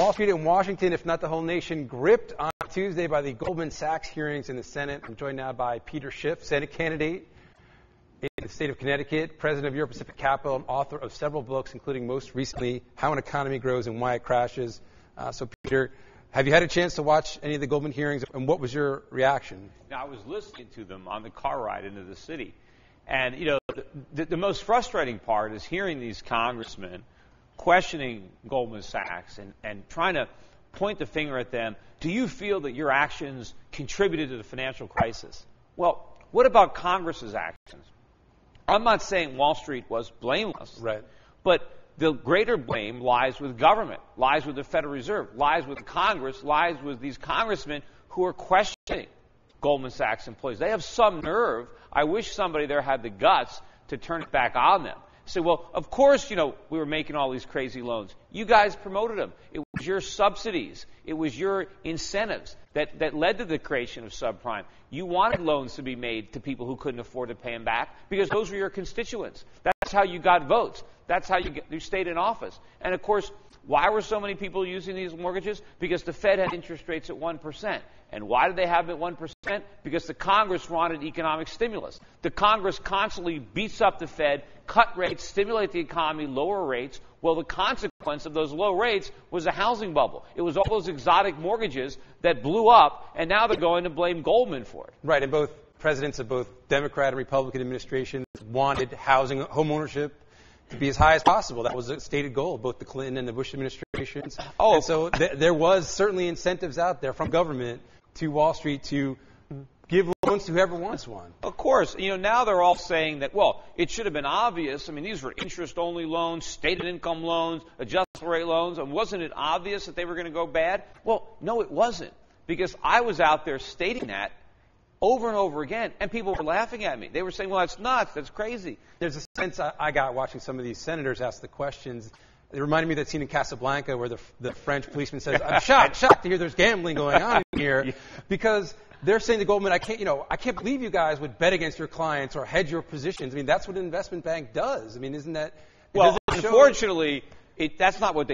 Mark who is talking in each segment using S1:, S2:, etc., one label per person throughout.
S1: Wall Street and Washington, if not the whole nation, gripped on Tuesday by the Goldman Sachs hearings in the Senate. I'm joined now by Peter Schiff, Senate candidate in the state of Connecticut, president of Euro Pacific Capital, and author of several books, including most recently, How an Economy Grows and Why It Crashes. So, Peter, have you had a chance to watch any of the Goldman hearings, and what was your reaction?
S2: Now, I was listening to them on the car ride into the city. And, you know, the most frustrating part is hearing these congressmen questioning Goldman Sachs and trying to point the finger at them. Do you feel that your actions contributed to the financial crisis? Well, what about Congress's actions? I'm not saying Wall Street was blameless,
S1: right?
S2: But the greater blame lies with government, lies with the Federal Reserve, lies with Congress, lies with these congressmen who are questioning Goldman Sachs employees. They have some nerve. I wish somebody there had the guts to turn it back on them. Say, well, of course, you know, we were making all these crazy loans. You guys promoted them. It was your subsidies. It was your incentives that led to the creation of subprime. You wanted loans to be made to people who couldn't afford to pay them back because those were your constituents. That's how you got votes. That's how you stayed in office. And, of course, why were so many people using these mortgages? Because the Fed had interest rates at 1%. And why did they have it at 1%? Because the Congress wanted economic stimulus. The Congress constantly beats up the Fed, cut rates, stimulate the economy, lower rates. Well, the consequence of those low rates was a housing bubble. It was all those exotic mortgages that blew up, and now they're going to blame Goldman for it.
S1: Right, and both presidents of both Democrat and Republican administrations wanted housing, home ownership to be as high as possible. That was a stated goal of both the Clinton and the Bush administrations. Oh, and so there was certainly incentives out there from government to Wall Street to give loans to whoever wants one.
S2: Of course. You know, now they're all saying that, well, it should have been obvious. I mean, these were interest-only loans, stated income loans, adjustable rate loans, and wasn't it obvious that they were going to go bad? Well, no, it wasn't, because I was out there stating that over and over again, and people were laughing at me. They were saying, well, that's nuts, that's crazy.
S1: There's a sense I got watching some of these senators ask the questions. It reminded me of that scene in Casablanca where the French policeman says, I'm shocked to hear there's gambling going on here, because they're saying to Goldman, I can't believe you guys would bet against your clients or hedge your positions. I mean, that's what an investment bank does. I mean, isn't that?
S2: Well, unfortunately, that's not what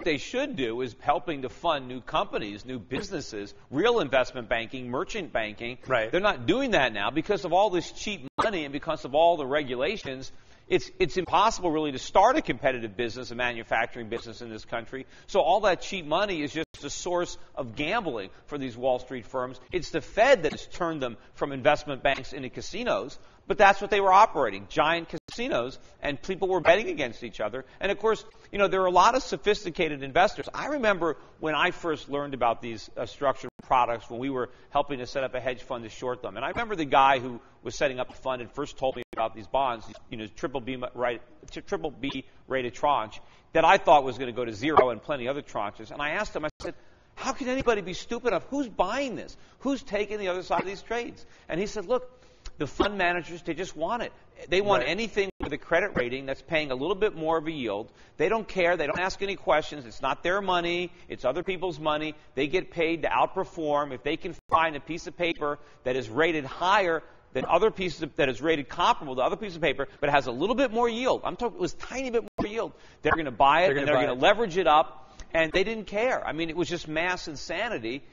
S2: they should do, is helping to fund new companies, new businesses, real investment banking, merchant banking.
S1: Right.
S2: They're not doing that now because of all this cheap money and because of all the regulations. It's impossible really to start a competitive business, a manufacturing business in this country. So all that cheap money is just a source of gambling for these Wall Street firms. It's the Fed that has turned them from investment banks into casinos, but that's what they were operating, giant casinos, and people were betting against each other. And, of course, you know, there are a lot of sophisticated investors. I remember when I first learned about these structured products, when we were helping to set up a hedge fund to short them. And I remember the guy who was setting up the fund and first told me about these bonds, you know, triple B rated tranche, that I thought was going to go to zero and plenty other tranches. And I asked him, I said, how can anybody be stupid enough? Who's buying this? Who's taking the other side of these trades? And he said, look, the fund managers, they just want it. They want anything with a credit rating that's paying a little bit more of a yield. They don't care. They don't ask any questions. It's not their money. It's other people's money. They get paid to outperform. If they can find a piece of paper that is rated higher than other pieces that is rated comparable to other pieces of paper, but has a little bit more yield. I'm talking, it was a tiny bit more yield. They're going to buy it, and they're going to leverage it up, and they didn't care. I mean, it was just mass insanity.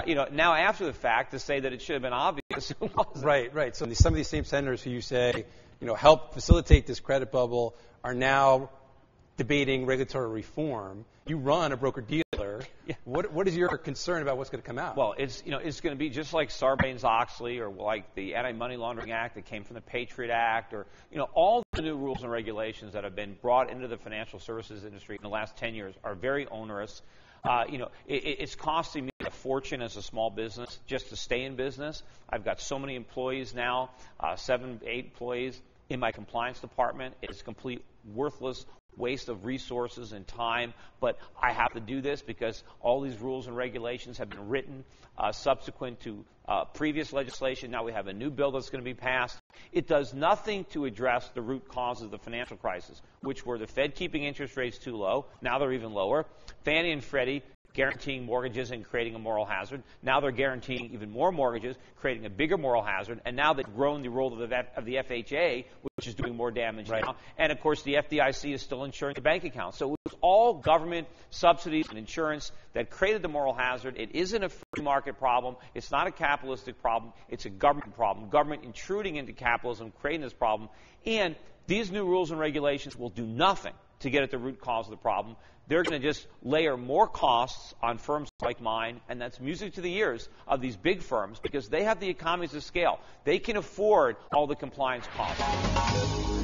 S2: You know, now after the fact, to say that it should have been obvious, it wasn't.
S1: Right. So some of these same senators who you say, you know, helped facilitate this credit bubble are now debating regulatory reform. You run a broker-dealer.
S2: Yeah.
S1: What is your concern about what's going to come out?
S2: Well, it's going to be just like Sarbanes-Oxley or like the Anti-Money Laundering Act that came from the Patriot Act, or, you know, all the new rules and regulations that have been brought into the financial services industry in the last 10 years are very onerous. You know, it's costing me a fortune as a small business just to stay in business. I've got so many employees now, 7, 8 employees in my compliance department. It's complete worthless waste of resources and time, but I have to do this because all these rules and regulations have been written subsequent to previous legislation. Now we have a new bill that's going to be passed. It does nothing to address the root causes of the financial crisis, which were the Fed keeping interest rates too low. Now they're even lower. Fannie and Freddie guaranteeing mortgages and creating a moral hazard. Now they're guaranteeing even more mortgages, creating a bigger moral hazard. And now they've grown the role of the FHA, which is doing more damage now. And, of course, the FDIC is still insuring the bank accounts. So it was all government subsidies and insurance that created the moral hazard. It isn't a free market problem. It's not a capitalistic problem. It's a government problem. Government intruding into capitalism, creating this problem. And these new rules and regulations will do nothing to get at the root cause of the problem. They're going to just layer more costs on firms like mine, and that's music to the ears of these big firms because they have the economies of scale. They can afford all the compliance costs.